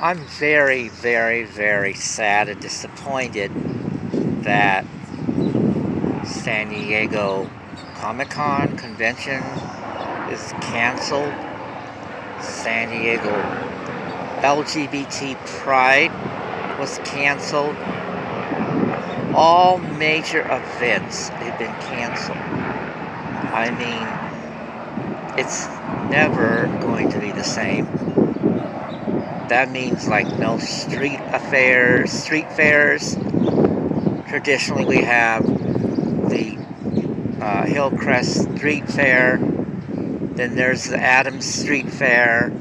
I'm very, very, very sad and disappointed that San Diego Comic-Con convention is canceled. San Diego LGBT Pride was canceled. All major events have been canceled. I mean, it's never going to be the same. That means like no street fairs. Traditionally, we have the Hillcrest Street Fair. Then there's the Adams Street Fair.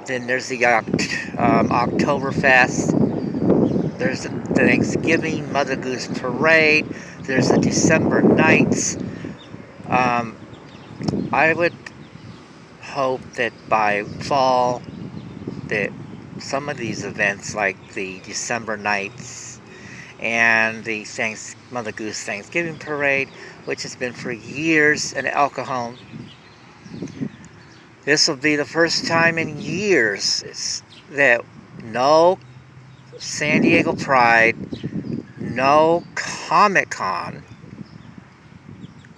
Then there's the Oktoberfest. There's the Thanksgiving Mother Goose Parade. There's the December Nights. Um, I would hope that by fall that some of these events like the December Nights and the Mother Goose Thanksgiving Parade, which has been for years in El Cajon, this will be the first time in years that no San Diego Pride, no Comic-Con.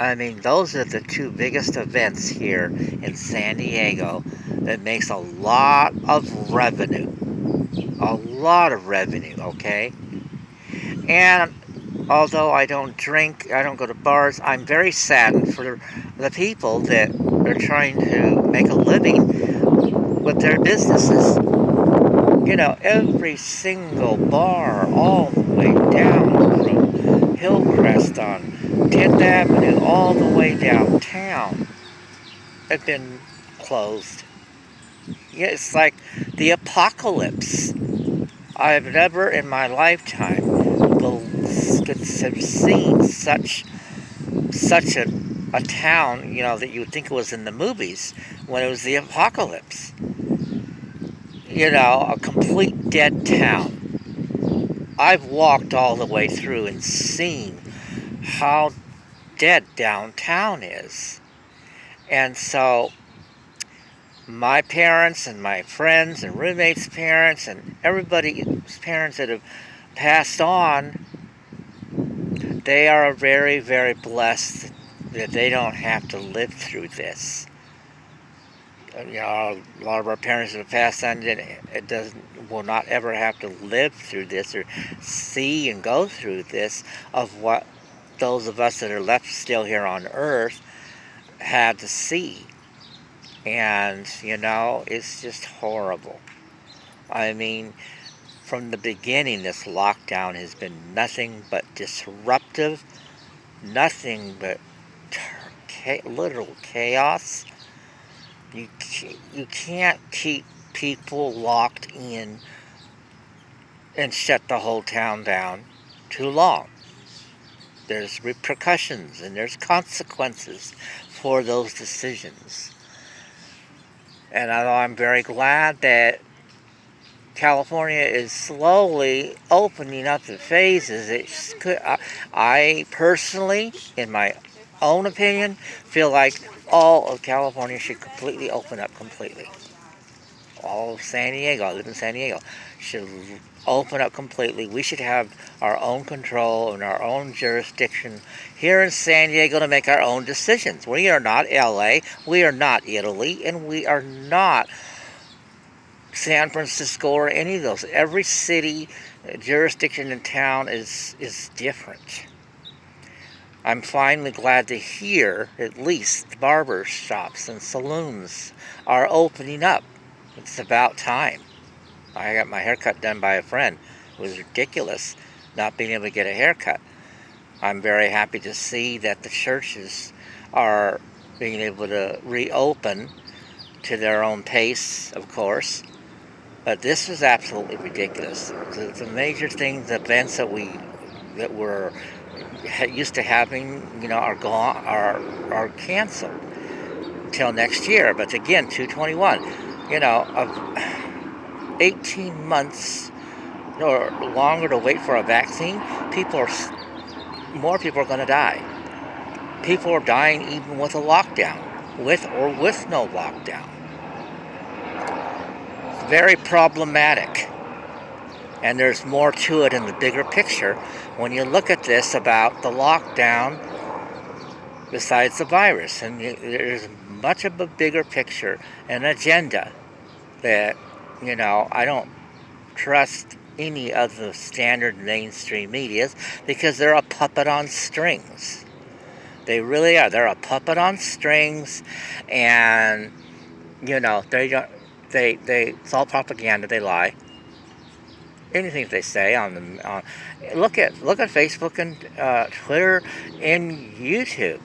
I mean, those are the two biggest events here in San Diego that makes a lot of revenue. A lot of revenue, okay? And although I don't drink, I don't go to bars, I'm very saddened for the people that are trying to make a living with their businesses. You know, every single bar, all the way down from Hillcrest on 10th Avenue, all the way downtown, have been closed. Yeah, it's like the apocalypse. I've never in my lifetime could have seen such a town, you know, that you would think it was in the movies when it was the apocalypse. You know, a complete dead town. I've walked all the way through and seen how dead downtown is. And so my parents and my friends and roommates' parents and everybody's parents that have passed on, they are very, very blessed that they don't have to live through this. You know, a lot of our parents that have passed on will not ever have to live through this or see and go through this of what those of us that are left still here on earth had to see. And, you know, it's just horrible. I mean, from the beginning, this lockdown has been nothing but disruptive, nothing but literal chaos. You can't keep people locked in and shut the whole town down too long. There's repercussions and there's consequences for those decisions. And although I'm very glad that California is slowly opening up the phases, I personally, in my own opinion, feel like all of California should completely open up completely. All of San Diego, I live in San Diego, should open up completely. We should have our own control and our own jurisdiction here in San Diego to make our own decisions. We are not LA, we are not Italy, and we are not San Francisco or any of those. Every city, jurisdiction in town is different. I'm finally glad to hear at least the barber shops and saloons are opening up. It's about time. I got my haircut done by a friend. It was ridiculous not being able to get a haircut. I'm very happy to see that the churches are being able to reopen to their own pace, of course. But this is absolutely ridiculous. The major things, the events that were used to having, you know, are gone, are canceled till next year. But again, 221, you know, of 18 months or longer to wait for a vaccine, more people are going to die. People are dying even with a lockdown, with or with no lockdown. very problematic. And there's more to it in the bigger picture when you look at this about the lockdown besides the virus. And there's much of a bigger picture, an agenda that, I don't trust any of the standard mainstream medias because they're a puppet on strings. They really are. They're a puppet on strings, and they don't. It's all propaganda. They lie. Anything they say look at Facebook and Twitter and YouTube.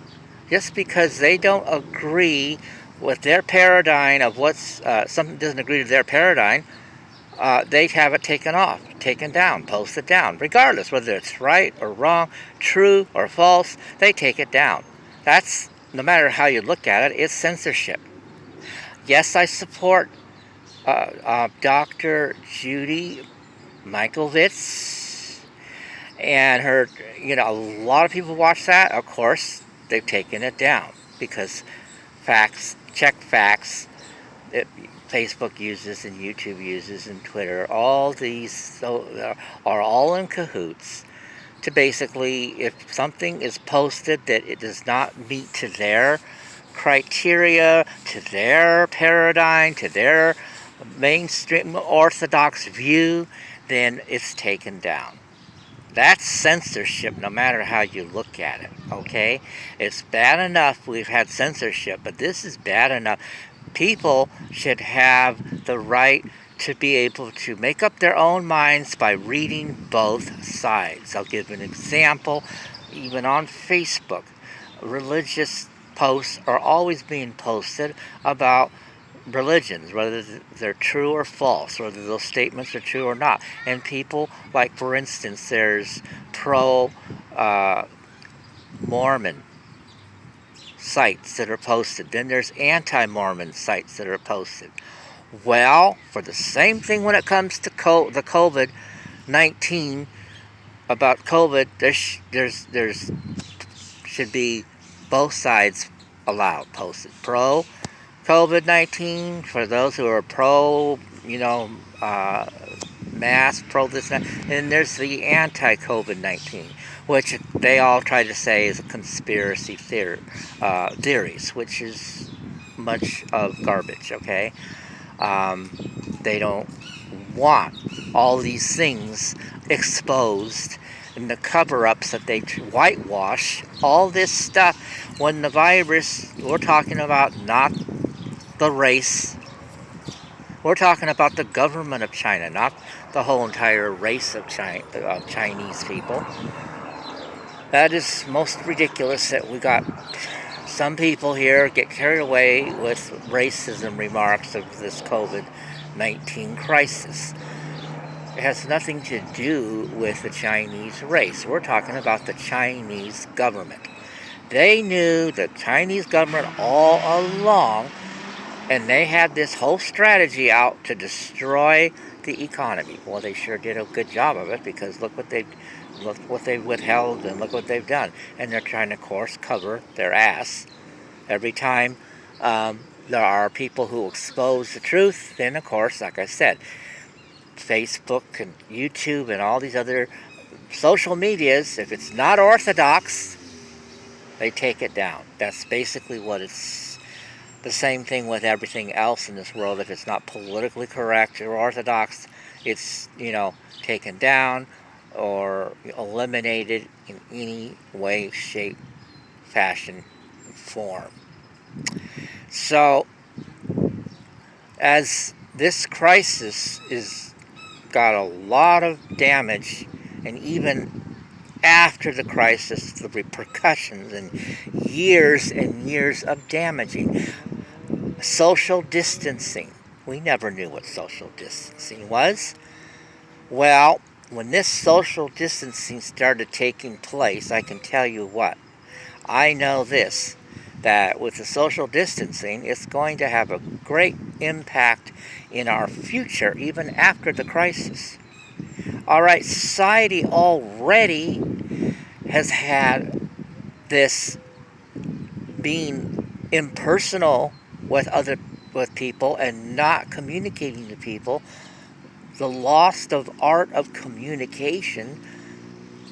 Just because they don't agree with their paradigm of what's something doesn't agree to their paradigm, they have it taken down, posted down, regardless whether it's right or wrong, true or false. They take it down. That's, no matter how you look at it, it's censorship. Yes, I support Dr. Judy Mikovits and her. A lot of people watch that. Of course, they've taken it down because check facts. Facebook uses and YouTube uses and Twitter, all these are all in cahoots to basically, if something is posted that it does not meet to their criteria, to their paradigm, to their mainstream orthodox view, then it's taken down. That's censorship, no matter how you look at it, okay? It's bad enough we've had censorship, but this is bad enough. People should have the right to be able to make up their own minds by reading both sides. I'll give an example. Even on Facebook, religious posts are always being posted about religions, whether they're true or false, whether those statements are true or not. And people, like for instance, there's pro-Mormon sites that are posted. Then there's anti-Mormon sites that are posted. Well, for the same thing when it comes to the COVID-19, about COVID, there's should be both sides allowed posted. Pro COVID-19 for those who are pro, mask, pro this and that. And there's the anti-COVID-19, which they all try to say is a conspiracy theories, which is much of garbage, okay? They don't want all these things exposed and the cover-ups that they whitewash, all this stuff, when the virus, we're talking about not the race, we're talking about the government of China, not the whole entire race of Chinese people. That is most ridiculous that we got some people here get carried away with racism remarks of this COVID-19 crisis. It has nothing to do with the Chinese race. We're talking about the Chinese government. They knew the Chinese government all along, and they had this whole strategy out to destroy the economy. Well, they sure did a good job of it, because look what they've withheld and look what they've done. And they're trying to, of course, cover their ass. Every time there are people who expose the truth, then, of course, like I said, Facebook and YouTube and all these other social medias, if it's not orthodox, they take it down. That's basically what it's. The same thing with everything else in this world. If it's not politically correct or orthodox, it's, taken down or eliminated in any way, shape, fashion, form. So, as this crisis is got a lot of damage, and even after the crisis, the repercussions and years of damaging. Social distancing. We never knew what social distancing was. Well, when this social distancing started taking place, I can tell you what. I know this, that with the social distancing, it's going to have a great impact in our future, even after the crisis. All right, society already has had this being impersonal with with people and not communicating to people. The loss of art of communication,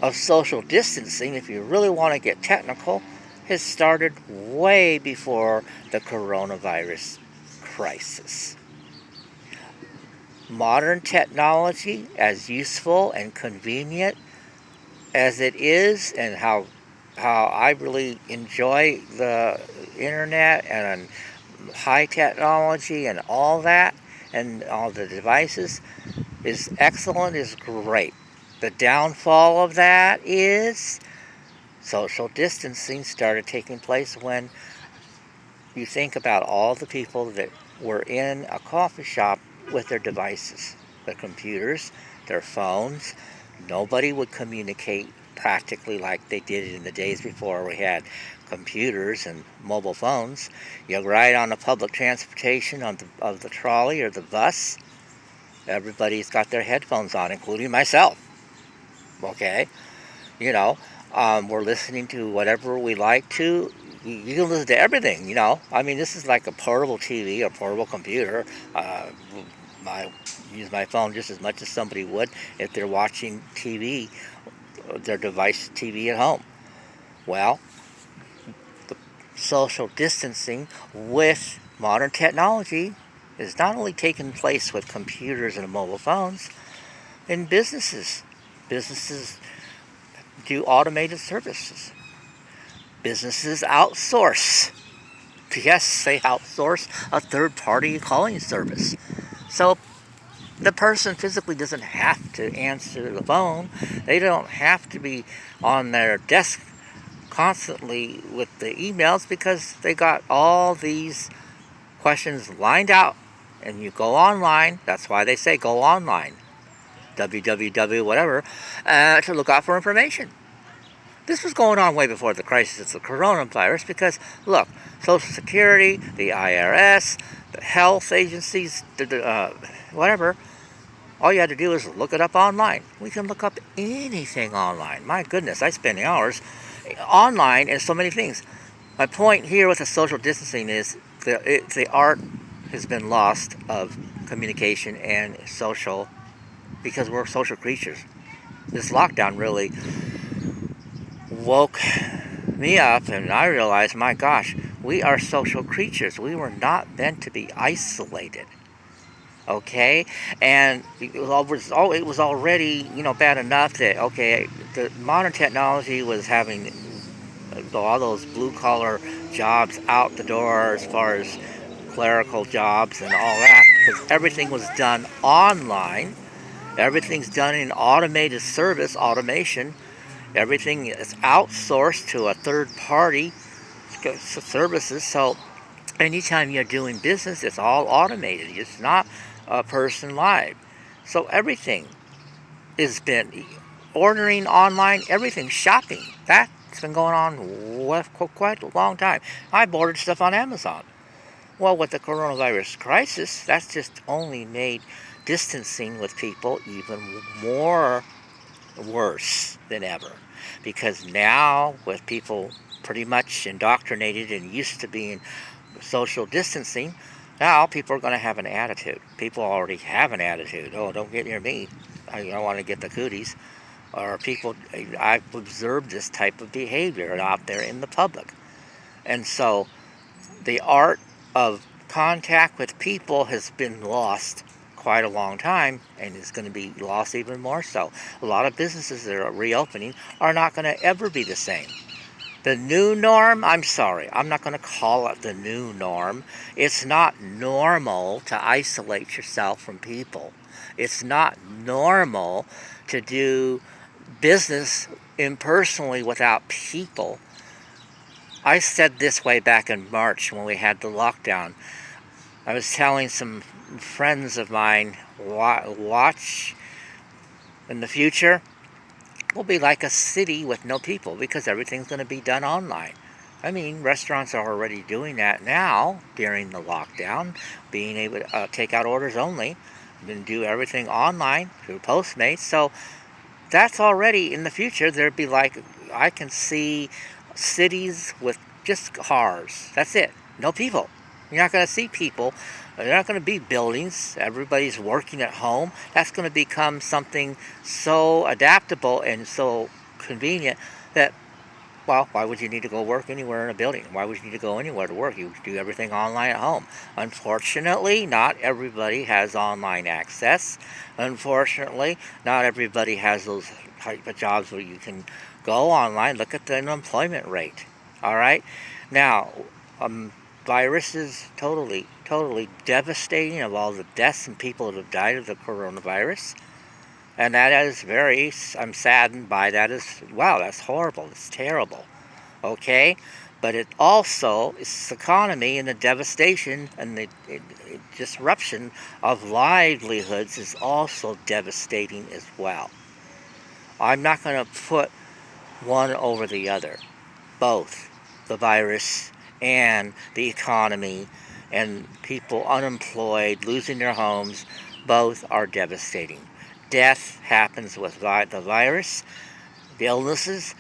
of social distancing, if you really want to get technical, has started way before the coronavirus crisis. Modern technology, as useful and convenient as it is, and how I really enjoy the internet and high technology and all that, and all the devices, is excellent, is great. The downfall of that is social distancing started taking place when you think about all the people that were in a coffee shop with their devices, their computers, their phones. Nobody would communicate practically like they did in the days before we had computers and mobile phones. You ride on the public transportation of the trolley or the bus, everybody's got their headphones on, including myself. Okay? You know, we're listening to whatever we like to. You can listen to everything, you know. I mean, this is like a portable TV or portable computer. I use my phone just as much as somebody would if they're watching TV, their device TV at home. Well, the social distancing with modern technology is not only taking place with computers and mobile phones, in businesses. Businesses do automated services. Businesses outsource. Yes, they outsource a third-party calling service. So the person physically doesn't have to answer the phone. They don't have to be on their desk constantly with the emails because they got all these questions lined out. And you go online. That's why they say go online. www whatever, to look out for information. This was going on way before the crisis of the coronavirus because, look, Social Security, the IRS, the health agencies, whatever, all you had to do is look it up online. We can look up anything online. My goodness, I spend hours online and so many things. My point here with the social distancing is the art has been lost of communication and social, because we're social creatures. This lockdown really woke me up, and I realized, my gosh, we are social creatures. We were not meant to be isolated. Okay? And it was already, bad enough that, okay, the modern technology was having all those blue-collar jobs out the door as far as clerical jobs and all that, because everything was done online. Everything's done in automated service, automation. Everything is outsourced to a third party services. So anytime you're doing business, it's all automated. It's not a person live. So everything has been ordering online, everything, shopping. That's been going on quite a long time. I've ordered stuff on Amazon. Well, with the coronavirus crisis, that's just only made distancing with people even more worse than ever. Because now, with people pretty much indoctrinated and used to being social distancing, now people are going to have an attitude. People already have an attitude. Oh, don't get near me. I don't want to get the cooties. Or people, I've observed this type of behavior out there in the public. And so the art of contact with people has been lost quite a long time, and is going to be lost even more so. A lot of businesses that are reopening are not going to ever be the same. The new norm, I'm sorry, I'm not going to call it the new norm. It's not normal to isolate yourself from people. It's not normal to do business impersonally without people. I said this way back in March when we had the lockdown. I was telling some friends of mine, watch in the future, will be like a city with no people because everything's going to be done online. I mean, restaurants are already doing that now during the lockdown, being able to take out orders only, and do everything online through Postmates. So that's already in the future. There'd be like, I can see cities with just cars. That's it. No people. You're not going to see people. They're not going to be buildings. Everybody's working at home. That's going to become something so adaptable and so convenient that, well, why would you need to go work anywhere in a building? Why would you need to go anywhere to work? You do everything online at home. Unfortunately, not everybody has online access. Unfortunately, not everybody has those type of jobs where you can go online. Look at the unemployment rate. All right? Now, virus is totally devastating of all the deaths and people that have died of the coronavirus. And that is I'm saddened by that as wow, that's horrible, it's terrible, okay? But it also, it's economy and the devastation and the disruption of livelihoods is also devastating as well. I'm not going to put one over the other. Both, the virus and the economy and people unemployed, losing their homes, both are devastating. Death happens with the virus, the illnesses.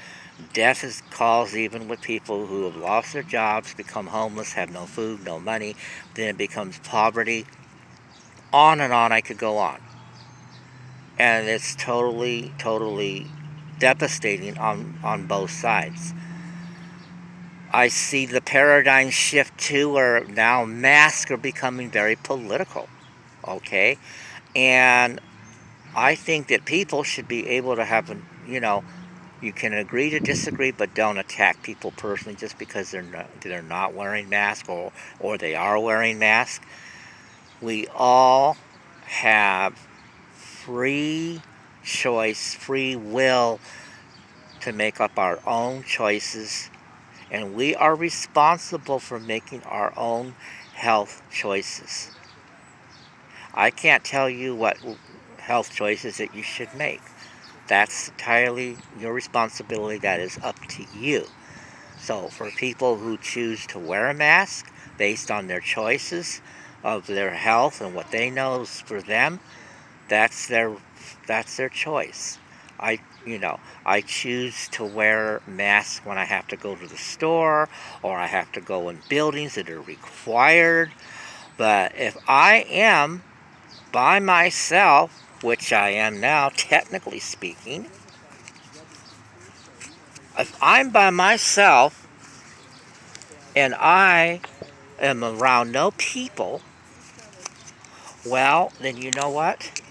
Death is caused even with people who have lost their jobs, become homeless, have no food, no money. Then it becomes poverty. On and on I could go on. And it's totally devastating on both sides. I see the paradigm shift too, where now masks are becoming very political. Okay? And I think that people should be able to have, you can agree to disagree, but don't attack people personally just because they're not wearing masks or they are wearing masks. We all have free choice, free will to make up our own choices, and we are responsible for making our own health choices. I can't tell you what health choices that you should make. That's entirely your responsibility. That is up to you. So for people who choose to wear a mask based on their choices of their health and what they know is for them, that's their choice. I choose to wear masks when I have to go to the store or I have to go in buildings that are required. But if I am by myself, which I am now, technically speaking, if I'm by myself and I am around no people, well, then you know what?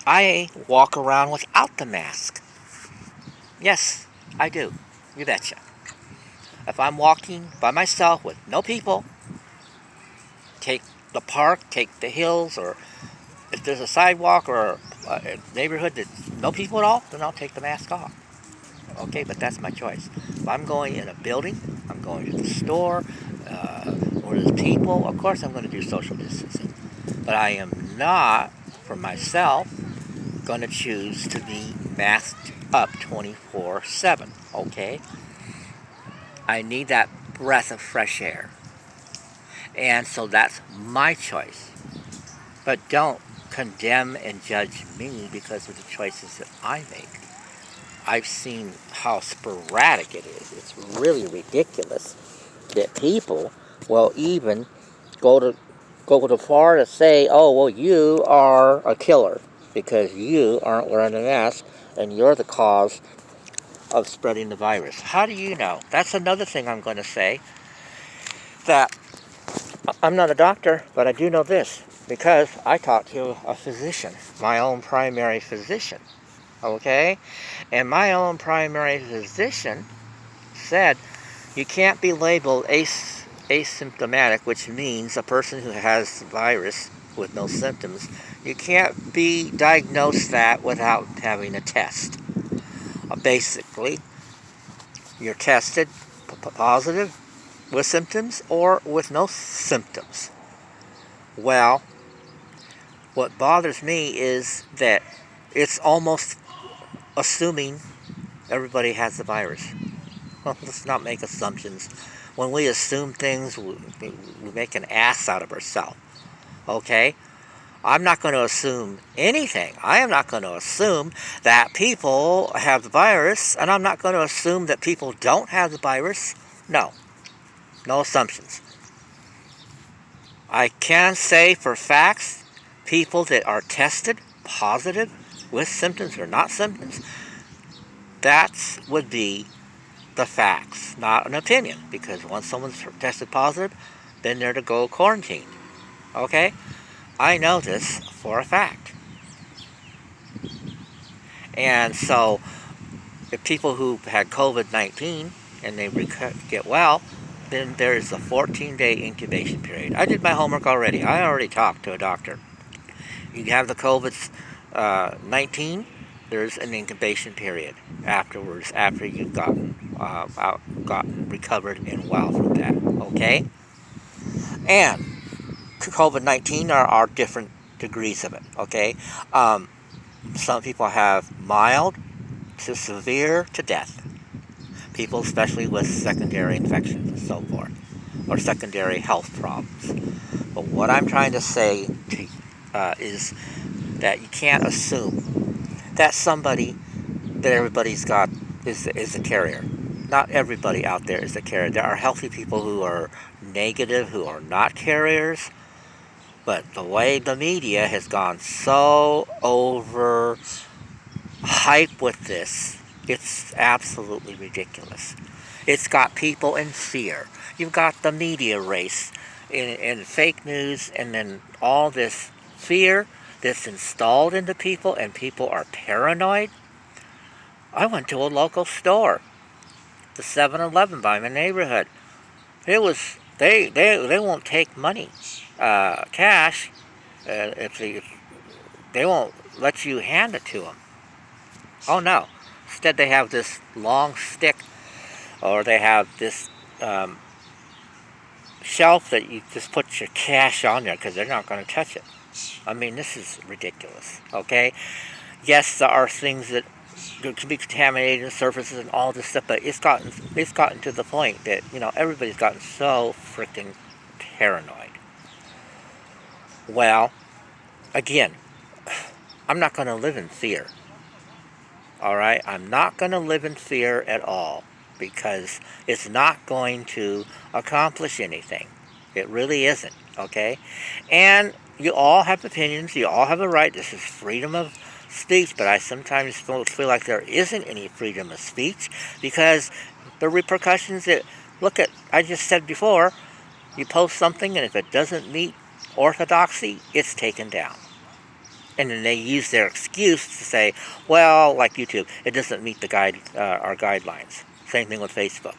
I walk around without the mask. Yes, I do. You betcha. If I'm walking by myself with no people, take the park, take the hills, or if there's a sidewalk or a neighborhood that's no people at all, then I'll take the mask off. Okay, but that's my choice. If I'm going in a building, I'm going to the store, where there's people, of course I'm going to do social distancing. But I am not, for myself, going to choose to be masked up 24/7, okay? I need that breath of fresh air. And so that's my choice. But don't condemn and judge me because of the choices that I make. I've seen how sporadic it is. It's really ridiculous that people will even go to far to say, oh, well, you are a killer because you aren't wearing a mask and you're the cause of spreading the virus. How do you know? That's another thing I'm going to say, that I'm not a doctor, but I do know this because I talked to a physician, my own primary physician, okay? And my own primary physician said you can't be labeled asymptomatic, which means a person who has the virus with no symptoms. You can't be diagnosed that without having a test. Basically, you're tested positive with symptoms or with no symptoms. Well, what bothers me is that it's almost assuming everybody has the virus. Well, let's not make assumptions. When we assume things, we make an ass out of ourselves. Okay? I'm not going to assume anything. I am not going to assume that people have the virus, and I'm not going to assume that people don't have the virus. No. No assumptions. I can say for facts, people that are tested positive with symptoms or not symptoms, that would be the facts, not an opinion. Because once someone's tested positive, then they're to go quarantine. Okay? I know this for a fact. And so, if people who had COVID-19 and they get well, then there's a 14-day incubation period. I did my homework already. I already talked to a doctor. You have the COVID-19, there's an incubation period afterwards, after you've gotten recovered and well from that. Okay? And COVID-19 are different degrees of it. Okay? Some people have mild to severe to death. People, especially with secondary infections and so forth, or secondary health problems. But what I'm trying to say is that you can't assume that everybody's got is a carrier. Not everybody out there is a carrier. There are healthy people who are negative, who are not carriers. But the way the media has gone so over hype with this, it's absolutely ridiculous. It's got people in fear. You've got the media race in fake news, and then all this fear that's installed into people, and people are paranoid. I went to a local store, the 7-Eleven by my neighborhood. It was they won't take money, cash, if they won't let you hand it to them. Oh no! Instead, they have this long stick, or they have this shelf that you just put your cash on there because they're not going to touch it. I mean, this is ridiculous. Okay, yes, there are things that can be contaminated in surfaces and all this stuff, but it's gotten to the point that everybody's gotten so freaking paranoid. Well, again, I'm not going to live in fear. Alright, I'm not going to live in fear at all, because it's not going to accomplish anything. It really isn't, okay? And you all have opinions, you all have a right. This is freedom of speech, but I sometimes feel like there isn't any freedom of speech, because the repercussions that, I just said before, you post something, and if it doesn't meet orthodoxy, it's taken down. And then they use their excuse to say, well, like YouTube, it doesn't meet our guidelines. Same thing with Facebook.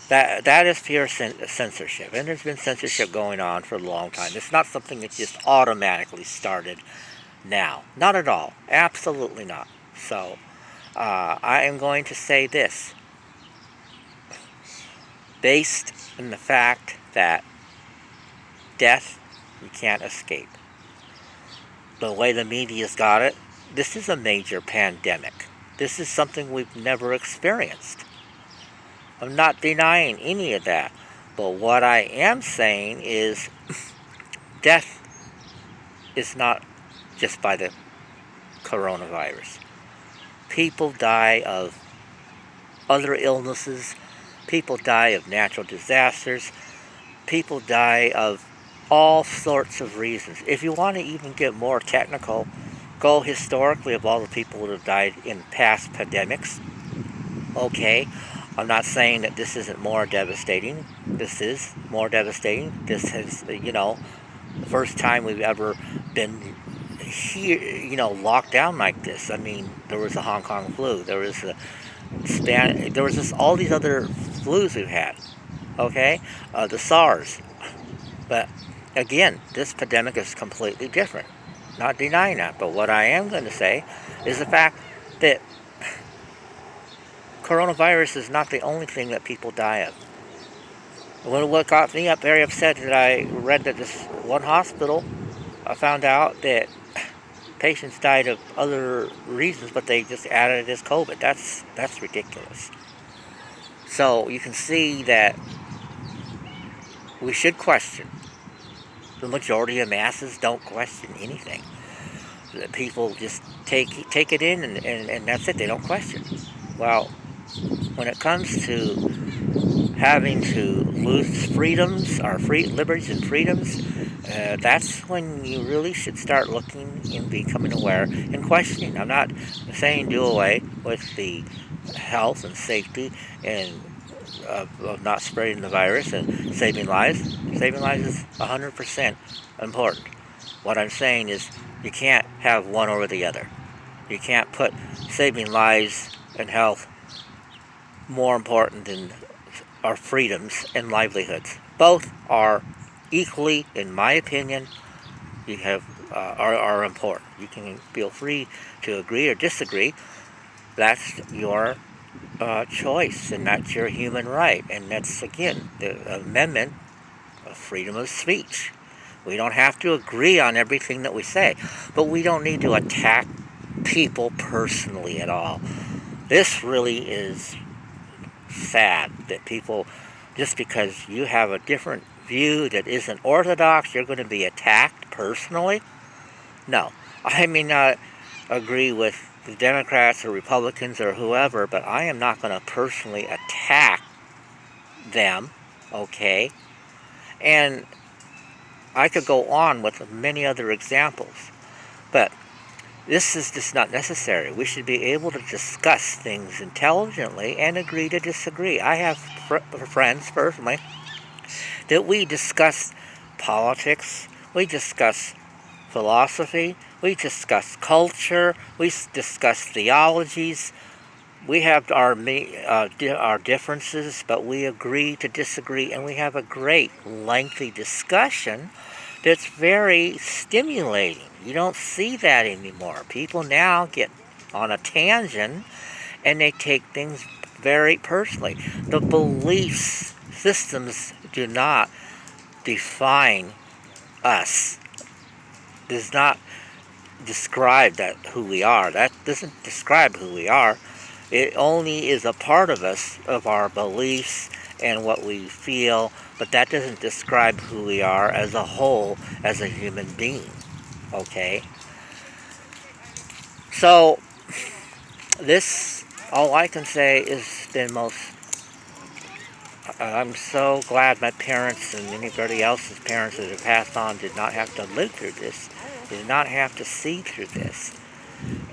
That is pure censorship, and there's been censorship going on for a long time. It's not something that just automatically started now. Not at all. Absolutely not. So, I am going to say this. Based on the fact that death, you can't escape. The way the media's got it, this is a major pandemic. This is something we've never experienced. I'm not denying any of that. But what I am saying is death is not just by the coronavirus. People die of other illnesses. People die of natural disasters. People die of all sorts of reasons. If you want to even get more technical, go historically of all the people that have died in past pandemics. Okay, I'm not saying that this isn't more devastating. This is more devastating. This is, the first time we've ever been here, locked down like this. I mean, there was the Hong Kong flu. There was all these other flus we've had. Okay, the SARS. But again, this pandemic is completely different. Not denying that. But what I am going to say is the fact that coronavirus is not the only thing that people die of. What got me very upset is that I read that this one hospital, I found out that patients died of other reasons, but they just added it as COVID. That's ridiculous. So you can see that we should question. The majority of masses don't question anything. The people just take it in and that's it. They don't question. Well, when it comes to having to lose freedoms, our liberties and freedoms, that's when you really should start looking and becoming aware and questioning. I'm not saying do away with the health and safety and of not spreading the virus and saving lives. Saving lives is 100% important. What I'm saying is you can't have one over the other. You can't put saving lives and health more important than our freedoms and livelihoods. Both are equally, in my opinion, are important. You can feel free to agree or disagree. That's your choice, and that's your human right. And that's, again, the amendment of freedom of speech. We don't have to agree on everything that we say, but we don't need to attack people personally at all. This really is sad that people, just because you have a different view that isn't orthodox, you're going to be attacked personally. No, I may not agree with the Democrats or Republicans or whoever, but I am not going to personally attack them, okay? And I could go on with many other examples, but this is just not necessary. We should be able to discuss things intelligently and agree to disagree. I have friends, personally, that we discuss politics, we discuss philosophy, we discuss culture, we discuss theologies. We have our differences, but we agree to disagree, and we have a great, lengthy discussion that's very stimulating. You don't see that anymore. People now get on a tangent, and they take things very personally. The belief systems do not define us. Does not describe who we are. That doesn't describe who we are. It only is a part of us, of our beliefs and what we feel, but that doesn't describe who we are as a whole, as a human being. Okay? So, this, all I can say is the most, I'm so glad my parents and anybody else's parents that have passed on did not have to live through this, did not have to see through this.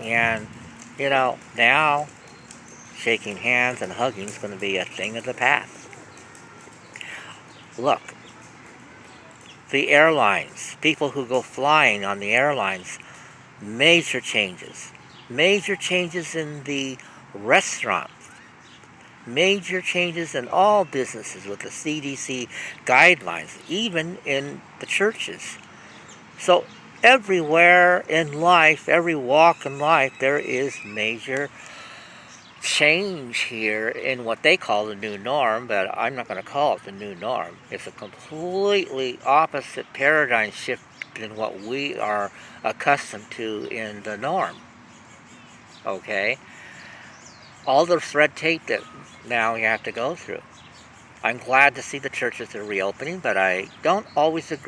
And, now shaking hands and hugging is going to be a thing of the past. Look, the airlines, people who go flying on the airlines, major changes. Major changes in the restaurant. Major changes in all businesses with the CDC guidelines, even in the churches. So everywhere in life, every walk in life, there is major change here in what they call the new norm, but I'm not going to call it the new norm. It's a completely opposite paradigm shift than what we are accustomed to in the norm. Okay? All the red tape that now you have to go through. I'm glad to see the churches are reopening, but I don't always agree